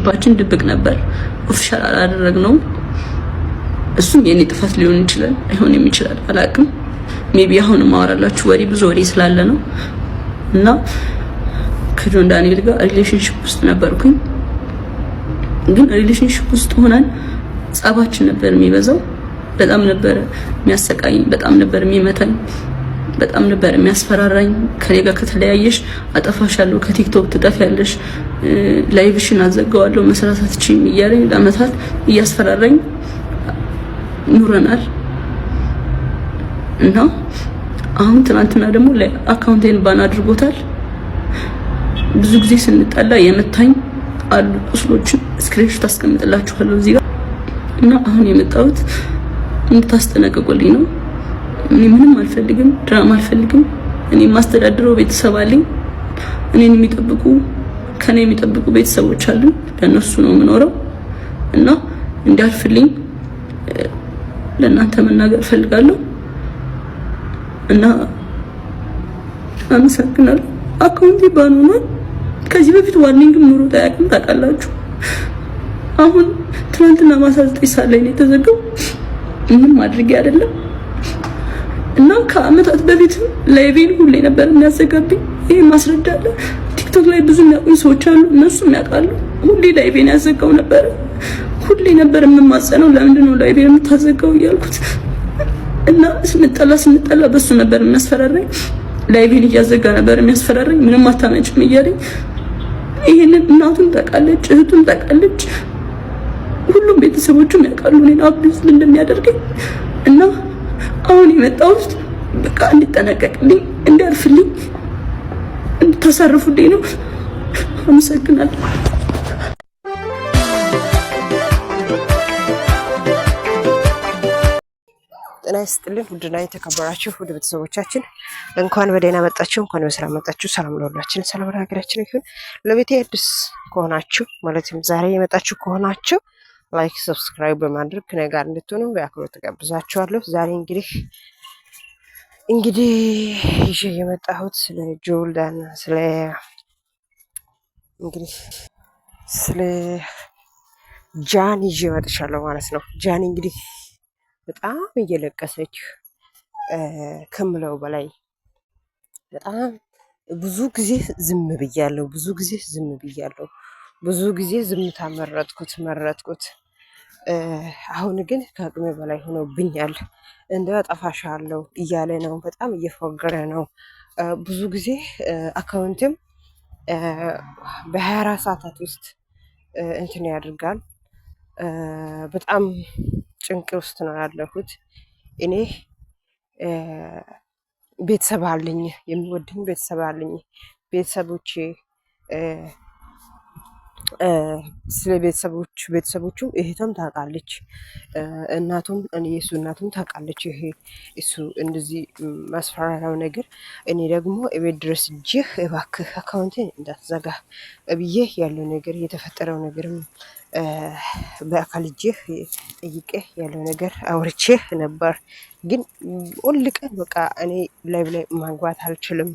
ሪሌሽንሺፓችን ድብቅ ነበር፣ ኦፊሻል አላደረግነውም። እሱም የኔ ጥፋት ሊሆን ይችላል አይሆንም ይችላል አላውቅም። ሜቢ አሁን ማወራላችሁ ወሬ ብዙ ወሬ ስላለ ነው። እና ከጆን ዳንኤል ጋር ሪሌሽንሺፕ ውስጥ ነበርኩኝ። ግን ሪሌሽንሺፕ ውስጥ ሆነን ጸባችን ነበር የሚበዛው። በጣም ነበር የሚያሰቃኝ፣ በጣም ነበር የሚመታኝ፣ በጣም ነበር የሚያስፈራራኝ። ከኔ ጋር ከተለያየሽ አጠፋሻለሁ፣ ከቲክቶክ ትጠፊያለሽ፣ ላይቭሽን አዘጋዋለሁ፣ መስራት አትችይም እያለኝ ለአመታት እያስፈራራኝ ኑረናል። እና አሁን ትናንትና ደግሞ አካውንቴን ባን አድርጎታል። ብዙ ጊዜ ስንጠላ የመታኝ አሉ ቁስሎችን ስክሪንሾት አስቀምጥላችኋለሁ እዚህ ጋር። እና አሁን የመጣሁት እንድታስጠነቅቁልኝ ነው። እኔ ምንም አልፈልግም፣ ድራማ አልፈልግም። እኔ ማስተዳድረው ቤተሰብ አለኝ። እኔን የሚጠብቁ ከኔ የሚጠብቁ ቤተሰቦች አሉኝ። ለነሱ ነው የምኖረው። እና እንዲያልፍልኝ ለእናንተ መናገር ፈልጋለሁ። እና አመሰግናለሁ። አካውንቴ ባን ሆኗል። ከዚህ በፊት ዋርኒንግም ኑሮ ታያቅም ታውቃላችሁ። አሁን ትናንትና ማታ 9 ሰዓት ላይ ነው የተዘጋው። ምንም ማድረግ አይደለም። እና ከአመታት በፊት ላይቬን ሁሌ ነበር የሚያዘጋብኝ። ይሄ ማስረዳለ ቲክቶክ ላይ ብዙ የሚያውቁኝ ሰዎች አሉ፣ እነሱም ያውቃሉ። ሁሌ ላይቬን ያዘጋው ነበር። ሁሌ ነበር የምማጸነው፣ ለምንድን ነው ላይቬን የምታዘጋው እያልኩት። እና ስንጠላ በሱ ነበር የሚያስፈራራኝ። ላይቬን እያዘጋ ነበር የሚያስፈራራኝ። ምንም አታመጭም እያለኝ። ይሄንን እናቱን ታውቃለች፣ እህቱን ታውቃለች፣ ሁሉም ቤተሰቦቹም ያውቃሉ እኔን አብዩዝ እንደሚያደርገኝ። እና አሁን የመጣሁት በቃ እንዲጠነቀቅልኝ፣ እንዲያርፍልኝ፣ እንድታሳርፉልኝ ነው። አመሰግናለሁ። ጤና ይስጥልን ውድና የተከበራችሁ ውድ ቤተሰቦቻችን እንኳን በደህና መጣችሁ፣ እንኳን በሰላም መጣችሁ። ሰላም ለሁላችን፣ ሰላም ለሀገራችን ይሁን። ለቤቴ አዲስ ከሆናችሁ ማለትም ዛሬ የመጣችሁ ከሆናችሁ ላይክ፣ ሰብስክራይብ በማድረግ ከኔ ጋር እንድትሆኑ በአክብሮት ተጋብዛችኋለሁ። ዛሬ እንግዲህ ይዤ የመጣሁት ስለ ጆልዳን ስለ ጃኒ ይዤ መጥቻለሁ ማለት ነው። ጃኒ እንግዲህ በጣም እየለቀሰች ከምለው በላይ በጣም ብዙ ጊዜ ዝም ብያለሁ። ብዙ ጊዜ ዝምታ መረጥኩት። አሁን ግን ከአቅሜ በላይ ሆኖብኛል። እንደው አጠፋሻለሁ እያለ ነው። በጣም እየፎገረ ነው። ብዙ ጊዜ አካውንትም በ24 ሰዓታት ውስጥ እንትን ያደርጋል። በጣም ጭንቅ ውስጥ ነው ያለሁት። እኔ ቤተሰብ አለኝ፣ የሚወድኝ ቤተሰብ አለኝ። ቤተሰቦቼ ስለ ቤተሰቦቹ እህቷም ታውቃለች፣ እናቱም የሱ እናቱም ታውቃለች። ይሄ እሱ እንደዚህ ማስፈራራው ነገር እኔ ደግሞ እቤት ድረስ እጅህ እባክህ አካውንቴን እንዳትዘጋ ብዬ ያለው ነገር የተፈጠረው ነገርም በአካል እጅህ ጠይቄ ያለው ነገር አውርቼ ነበር። ግን ሁል ቀን በቃ እኔ ላይ ማግባት አልችልም።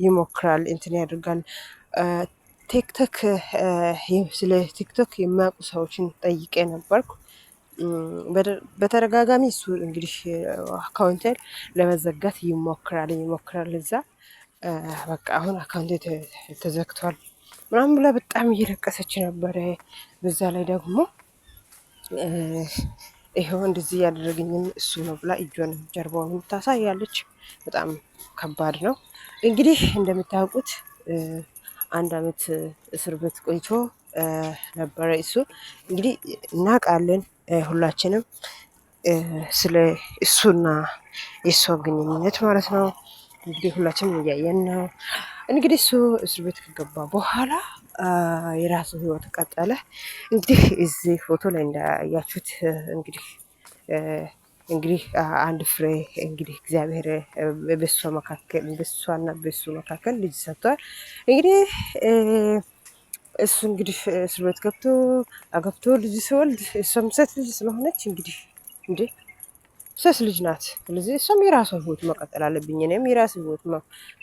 ይሞክራል፣ እንትን ያደርጋል። ቲክቶክ ስለ ቲክቶክ የሚያውቁ ሰዎችን ጠይቄ ነበርኩ። በተደጋጋሚ እሱ እንግዲህ አካውንቴን ለመዘጋት ይሞክራል። እዛ በቃ አሁን አካውንቴ ተዘግቷል ምናምን ብላ በጣም እየለቀሰች ነበረ። በዛ ላይ ደግሞ ይሄው እንደዚህ ያደረገኝም እሱ ነው ብላ እጇንም ጀርባውንም ታሳያለች። በጣም ከባድ ነው። እንግዲህ እንደምታውቁት 1 አመት እስር ቤት ቆይቶ ነበረ። እሱ እንግዲህ እናውቃለን ሁላችንም ስለ እሱና የእሷ ግንኙነት ማለት ነው። እንግዲህ ሁላችንም እያየን ነው። እንግዲህ እሱ እስር ቤት ከገባ በኋላ የራሱ ህይወት ቀጠለ። እንግዲህ እዚህ ፎቶ ላይ እንዳያችሁት እንግዲህ አንድ ፍሬ እንግዲህ እግዚአብሔር በሷና በሱ መካከል ልጅ ሰጥቷል። እንግዲህ እሱ እንግዲህ እስር ቤት አገብቶ ልጅ ሲወልድ እሷም ሴት ልጅ ስለሆነች እንግዲህ ሴት ልጅ ናት። ስለዚህ እሷም የራሷ ህይወት መቀጠል አለብኝ፣ እኔም የራሴ ህይወት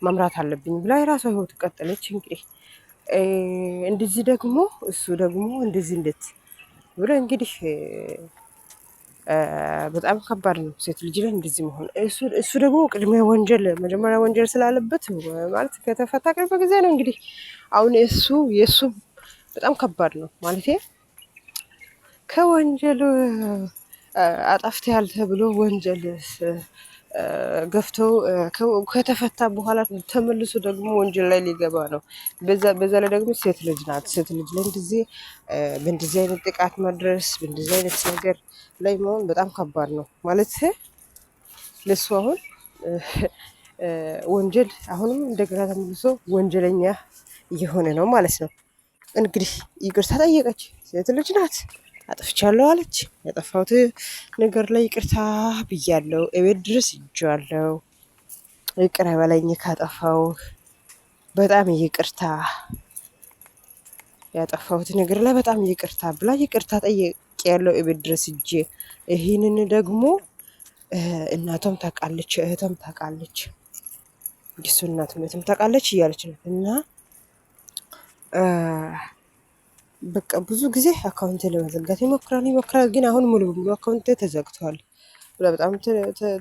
መምራት አለብኝ ብላ የራሷ ህይወት ቀጠለች። እንግዲህ እንደዚህ ደግሞ እሱ ደግሞ እንደዚህ እንዴት ብሎ እንግዲህ በጣም ከባድ ነው ሴት ልጅ ላይ እንደዚህ መሆን። እሱ ደግሞ ቅድሚያ መጀመሪያ ወንጀል ስላለበት ማለት ከተፈታ ቅርብ ጊዜ ነው እንግዲህ። አሁን የእሱ በጣም ከባድ ነው ማለት ከወንጀል አጣፍተሃል ተብሎ ወንጀል ገፍተው ከተፈታ በኋላ ተመልሶ ደግሞ ወንጀል ላይ ሊገባ ነው። በዛ ላይ ደግሞ ሴት ልጅ ናት። ሴት ልጅ ላይ በእንደዚህ አይነት ጥቃት መድረስ በእንደዚህ አይነት ነገር ላይ መሆን በጣም ከባድ ነው ማለት ለሱ አሁን ወንጀል አሁንም እንደገና ተመልሶ ወንጀለኛ እየሆነ ነው ማለት ነው። እንግዲህ ይቅርታ ጠየቀች። ሴት ልጅ ናት። አጥፍቻለሁ አለች። ያጠፋሁት ነገር ላይ ይቅርታ ብያለሁ። እቤት ድረስ ሄጃለሁ። ይቅር በለኝ ካጠፋው በጣም ይቅርታ፣ ያጠፋሁት ነገር ላይ በጣም ይቅርታ ብላ ይቅርታ ጠይቄያለሁ እቤት ድረስ ሄጄ። ይህንን ደግሞ እናቷም ታውቃለች፣ እህቷም ታውቃለች፣ እሱ እናትም እህትም ታውቃለች እያለች ነው እና በቃ ብዙ ጊዜ አካውንት ለመዘጋት ይሞክራል፣ ግን አሁን ሙሉ በሙሉ አካውንት ተዘግቷል ብላ በጣም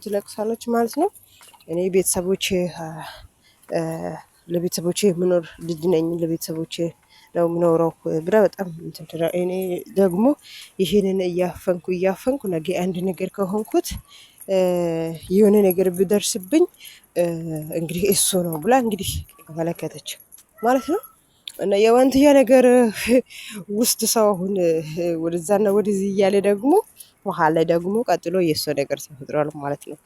ትለቅሳለች ማለት ነው። እኔ ለቤተሰቦቼ የምኖር ልጅ ነኝ፣ ለቤተሰቦቼ ነው የምኖረው ብላ በጣም እኔ ደግሞ ይሄንን እያፈንኩ ነገ አንድ ነገር ከሆንኩት የሆነ ነገር ብደርስብኝ እንግዲህ እሱ ነው ብላ እንግዲህ ተመለከተች ማለት ነው። እና የዋንትያ ነገር ውስጥ ሰው አሁን ወደዛና ወደዚህ እያለ ደግሞ መሀል ላይ ደግሞ ቀጥሎ የእሱ ነገር ተፈጥሯል ማለት ነው።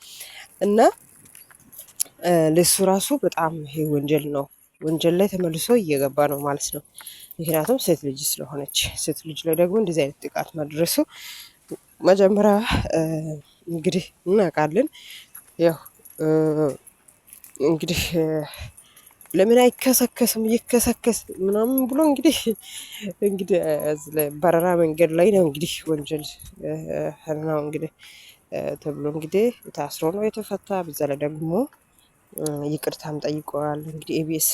እና ለሱ ራሱ በጣም ይሄ ወንጀል ነው። ወንጀል ላይ ተመልሶ እየገባ ነው ማለት ነው። ምክንያቱም ሴት ልጅ ስለሆነች፣ ሴት ልጅ ላይ ደግሞ እንደዚህ አይነት ጥቃት ማድረሱ መጀመሪያ እንግዲህ እናውቃለን። ያው እንግዲህ ለምን አይከሰከስም ይከሰከስ ምናምን ብሎ እንግዲህ በረራ መንገድ ላይ ነው እንግዲህ ወንጀል ነው እንግዲህ ተብሎ እንግዲህ ታስሮ ነው የተፈታ። በዛ ላይ ደግሞ ይቅርታም ጠይቀዋል። እንግዲህ ኤቢኤስ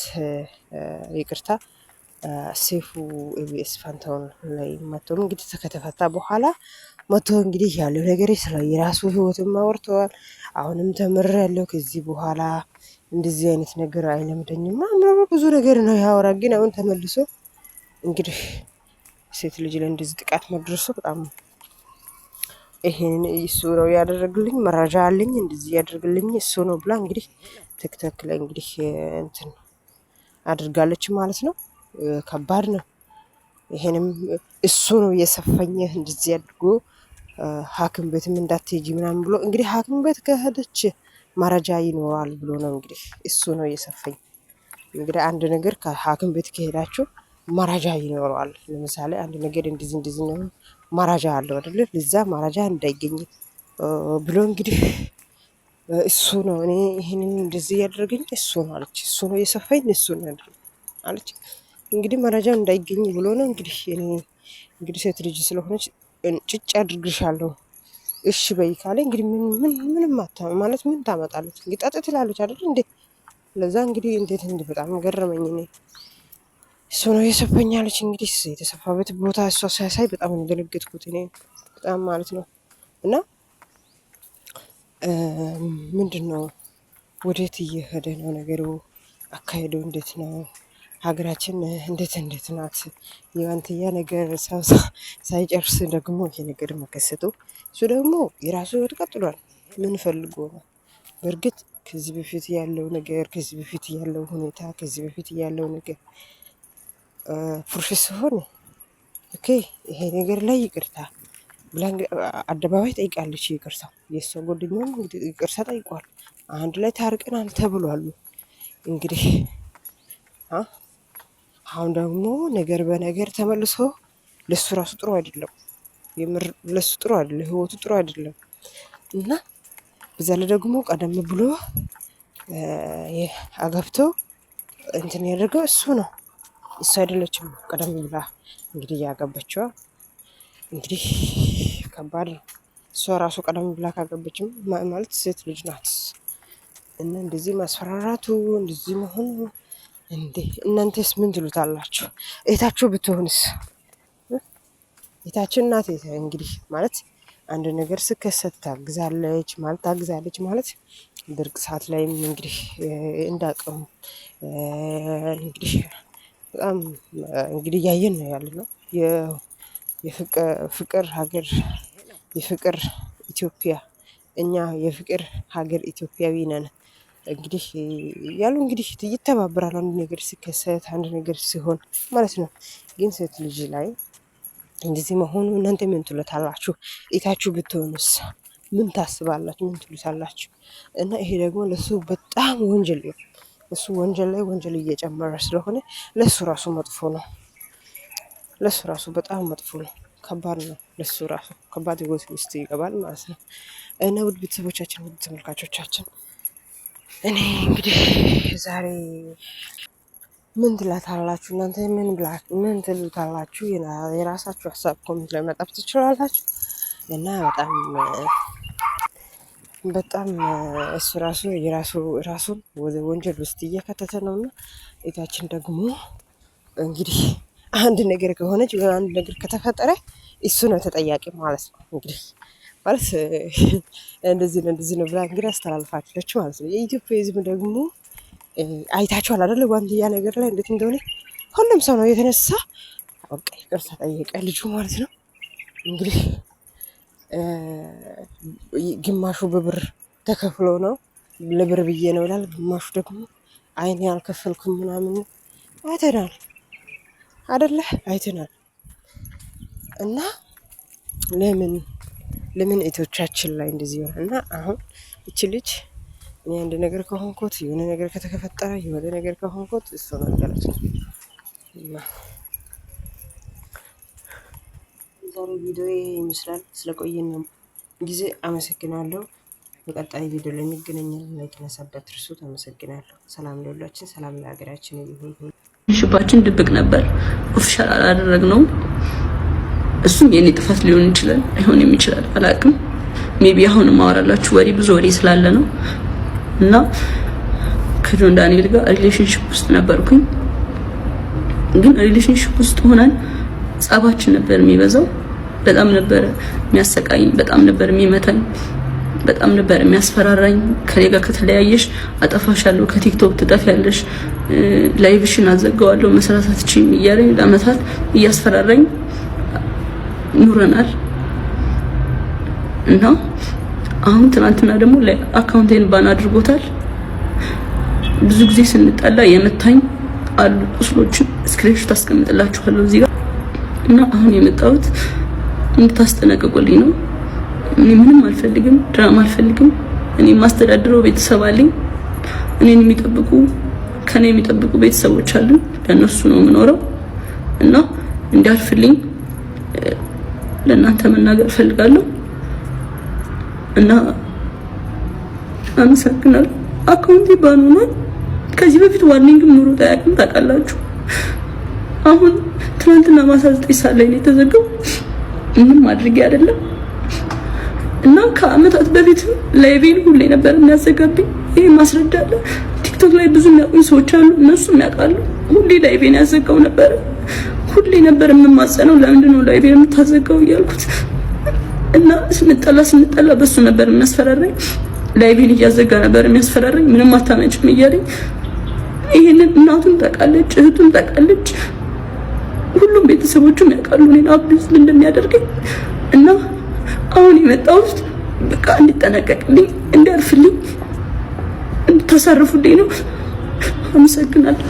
ይቅርታ ሴፉ ኤቢኤስ ፋንታውን ላይ መጥቶ እንግዲህ ከተፈታ በኋላ መጥቶ እንግዲህ ያለው ነገር ስለ የራሱ ህይወትም አወርተዋል። አሁንም ተምሬያለሁ ከዚህ በኋላ እንደዚህ አይነት ነገር አይለምደኝም ምናምን ብዙ ነገር ነው ያወራ። ግን አሁን ተመልሶ እንግዲህ ሴት ልጅ ላይ እንደዚህ ጥቃት መድረሱ በጣም ይሄንን እሱ ነው ያደረግልኝ፣ መረጃ አለኝ፣ እንደዚህ ያደርግልኝ እሱ ነው ብላ እንግዲህ ቲክቶክ ላይ እንግዲህ እንትን አድርጋለች ማለት ነው። ከባድ ነው። ይሄንም እሱ ነው የሰፈኝ እንደዚህ አድርጎ ሐኪም ቤትም እንዳትሄጂ ምናምን ብሎ እንግዲህ ሐኪም ቤት ከሄደች መረጃ ይኖራል ብሎ ነው እንግዲህ እሱ ነው የሰፈኝ። እንግዲህ አንድ ነገር ከሐኪም ቤት ከሄዳችሁ መረጃ ይኖረዋል። ለምሳሌ አንድ ነገር እንደዚህ ነው መረጃ አለው አይደል? ለዛ መረጃ እንዳይገኝ ብሎ እንግዲህ እሱ ነው እኔ ይሄንን እንደዚህ ያደረገኝ እሱ ነው አለች። እሱ ነው የሰፈኝ እሱ ነው ያደረገኝ አለች። እንግዲህ መረጃው እንዳይገኝ ብሎ ነው እንግዲህ እኔ እንግዲህ ሴት ልጅ ስለሆነች ጭጭ አድርግሻለሁ እሺ በይ ካለ እንግዲህ ምንም ማለት ምን ታመጣለች? እንግዲህ ጠጥ ትላለች አይደል እንዴ? ለዛ እንግዲህ እንዴት በጣም ገረመኝ እኔ። እሱ ነው የሰፈኝ አለች። እንግዲህ የተሰፋበት ቦታ እሷ ሳያሳይ በጣም እንደነገጥኩት እኔ በጣም ማለት ነው። እና ምንድን ነው ወዴት እየሄደ ነው ነገሩ? አካሄዱ እንዴት ነው? ሀገራችን እንዴት ናት? የዋንትያ ነገር ሳይጨርስ ደግሞ ይሄ ነገር መከሰቱ እሱ ደግሞ የራሱ ህይወት ቀጥሏል። ምን ፈልጎ ነው? በእርግጥ ከዚህ በፊት ያለው ነገር ከዚህ በፊት ያለው ሁኔታ ከዚህ በፊት ያለው ነገር ፕሮፌስ ሆነ ኦኬ ይሄ ነገር ላይ ይቅርታ ብላ አደባባይ ጠይቃለች። ይቅርታ የእሷ ጓደኛም እንግዲህ ይቅርታ ጠይቋል። አንድ ላይ ታርቀናል ተብሏል። እንግዲህ አሁን ደግሞ ነገር በነገር ተመልሶ ለሱ ራሱ ጥሩ አይደለም። የምር ለሱ ጥሩ አይደለም፣ ህይወቱ ጥሩ አይደለም። እና በዛ ላይ ደግሞ ቀደም ብሎ አገብቶ እንትን ያደርገው እሱ ነው፣ እሱ አይደለችም። ቀደም ብላ እንግዲህ ያገበችዋ እንግዲህ ከባድ ነው። እሷ ራሱ ቀደም ብላ ካገበችም ማለት ሴት ልጅ ናት እና እንደዚህ ማስፈራራቱ እንደዚህ መሆኑ እንዴ እናንተስ ምን ትሉታላችሁ? እህታችሁ ብትሆንስ? እህታችን ናት። እንግዲህ ማለት አንድ ነገር ስከሰት ታግዛለች ማለት ድርቅ ሰዓት ላይም እንግዲህ እንዳቅም እንግዲህ በጣም እንግዲህ እያየን ነው ያለ ነው የፍቅር ሀገር የፍቅር ኢትዮጵያ እኛ የፍቅር ሀገር ኢትዮጵያዊ ነን። እንግዲህ ያሉ እንግዲህ ይተባበራል አንድ ነገር ሲከሰት አንድ ነገር ሲሆን ማለት ነው። ግን ሴት ልጅ ላይ እንደዚህ መሆኑ እናንተ ምን ትሉታላችሁ? እህታችሁ ብትሆንስ ምን ታስባላችሁ? ምን ትሉታላችሁ? እና ይሄ ደግሞ ለሱ በጣም ወንጀል ነው። እሱ ወንጀል ላይ ወንጀል እየጨመረ ስለሆነ ለሱ ራሱ መጥፎ ነው። ለሱ ራሱ በጣም መጥፎ ነው። ከባድ ነው። ለሱ ራሱ ከባድ ህይወት ውስጥ ይገባል ማለት ነው። እና ውድ ቤተሰቦቻችን፣ ውድ ተመልካቾቻችን እኔ እንግዲህ ዛሬ ምን ትላታላችሁ እናንተ? ምን ትሉታላችሁ? የራሳችሁ ሀሳብ ኮሜንት ላይ መጣፍ ትችላላችሁ። እና በጣም እሱ ራሱን ወደ ወንጀል ውስጥ እየከተተ ነውና እህታችን ደግሞ እንግዲህ አንድ ነገር ከሆነች ወይ አንድ ነገር ከተፈጠረ እሱ ነው ተጠያቂ ማለት ነው። እንግዲህ ማለት እንደዚህ ነው ብላ እንግዲህ አስተላልፋለች ማለት ነው። የኢትዮጵያ ህዝብ ደግሞ አይታችኋል አይደል? ዋንድያ ነገር ላይ እንዴት እንደሆነ ሁሉም ሰው ነው የተነሳ በቃ ይቅርታ ጠየቀ ልጁ ማለት ነው። እንግዲህ ግማሹ በብር ተከፍሎ ነው ለብር ብዬ ነው ይላል። ግማሹ ደግሞ አይኔ ያልከፈልኩም ምናምን አይተናል አይተናል። እና ለምን እህቶቻችን ላይ እንደዚህ ይሆናል? እና አሁን እቺ ልጅ እኔ አንድ ነገር ከሆንኩት የሆነ ነገር ከተፈጠረ የሆነ ነገር ከሆንኩት እሱ ነው ያለች። እና ዛሬ ቪዲዮ ይመስላል። ስለቆየን ጊዜ አመሰግናለሁ። በቀጣይ ቪዲዮ ላይ እንገናኛለን። ላይክ እና ሰብስክራይብ አድርሱ። አመሰግናለሁ። ሰላም ለሁላችን፣ ሰላም ለሀገራችን ይሁን። ሽባችን ድብቅ ነበር፣ ኦፊሻል አላደረግነውም። እሱም የኔ ጥፋት ሊሆን ይችላል፣ አይሆንም ይችላል፣ አላውቅም። ሜቢ አሁን ማወራላችሁ ብዙ ወሬ ስላለ ነው። እና ከጆን ዳንኤል ጋር ሪሌሽንሺፕ ውስጥ ነበርኩኝ። ግን ሪሌሽንሺፕ ውስጥ ሆነን ጸባችን ነበር የሚበዛው። በጣም ነበር የሚያሰቃይኝ፣ በጣም ነበር የሚመታኝ፣ በጣም ነበር የሚያስፈራራኝ። ከኔ ጋር ከተለያየሽ አጠፋሻለሁ፣ ከቲክቶክ ትጠፊያለሽ፣ ላይቭሽን አዘጋዋለሁ፣ መስራት አትችይም እያለኝ ለአመታት እያስፈራራኝ ኑረናል። እና አሁን ትናንትና ደግሞ አካውንቴን ባን አድርጎታል። ብዙ ጊዜ ስንጣላ የመታኝ አሉ ቁስሎችን ስክሪንሾት አስቀምጥላችኋለሁ እዚህ ጋር። እና አሁን የመጣሁት እንድታስጠነቅቁልኝ ነው። እኔ ምንም አልፈልግም፣ ድራማ አልፈልግም። እኔ ማስተዳድረው ቤተሰብ አለኝ። እኔን የሚጠብቁ ከኔ የሚጠብቁ ቤተሰቦች አሉ። ለነሱ ነው የምኖረው። እና እንዲያልፍልኝ ለእናንተ መናገር ፈልጋለሁ። እና አመሰግናለሁ። አካውንቴ ባን ሆኗል። ከዚህ በፊት ዋርኒንግም ኑሮ ታያቅም ታውቃላችሁ። አሁን ትናንትና ማታ 9 ሰዓት ላይ ነው የተዘጋው። ምንም ማድረግ አይደለም። እና ከአመታት በፊት ላይቬን ሁሌ ነበር የሚያዘጋብኝ። ይሄ ማስረጃ አለ። ቲክቶክ ላይ ብዙ የሚያውቁኝ ሰዎች አሉ፣ እነሱም ያውቃሉ። ሁሌ ላይቬን ያዘጋው ነበር። ሁሌ ነበር የምማጸነው፣ ለምንድን ነው ላይቬን የምታዘጋው እያልኩት። እና ስንጠላ በሱ ነበር የሚያስፈራራኝ። ላይቬን እያዘጋ ነበር የሚያስፈራራኝ። ምንም አታመጭም እያለኝ። ይሄንን እናቱን ታውቃለች፣ እህቱን ታውቃለች፣ ሁሉም ቤተሰቦቹም ያውቃሉ እኔን አብዩዝ እንደሚያደርገኝ። እና አሁን የመጣሁት በቃ እንዲጠነቀቅልኝ፣ እንዲያርፍልኝ፣ እንድታሳርፉልኝ ነው። አመሰግናለሁ።